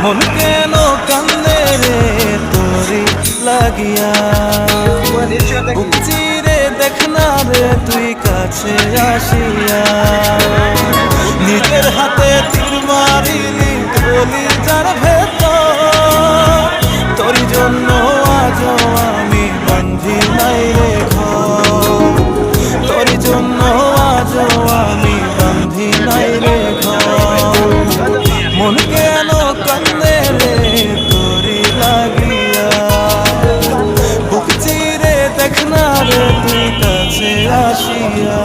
মন কেন কান্দে রে তোরি লাগিয়া, বুক চিরে দেখ না রে তুই কাছে আসিয়া। নিজের হাতে তীর মারিলি বলি যার ভেতর, তোর জন্য আজও আমি বান্ধি নাই রে ঘর, তোর জন্য আজও আমি বান্ধি নাই রে ঘর। মন কেন কান্দে রে তোরি লাগিয়া, বুক চিরে দেখ না রে তুই কাছে আসিয়া।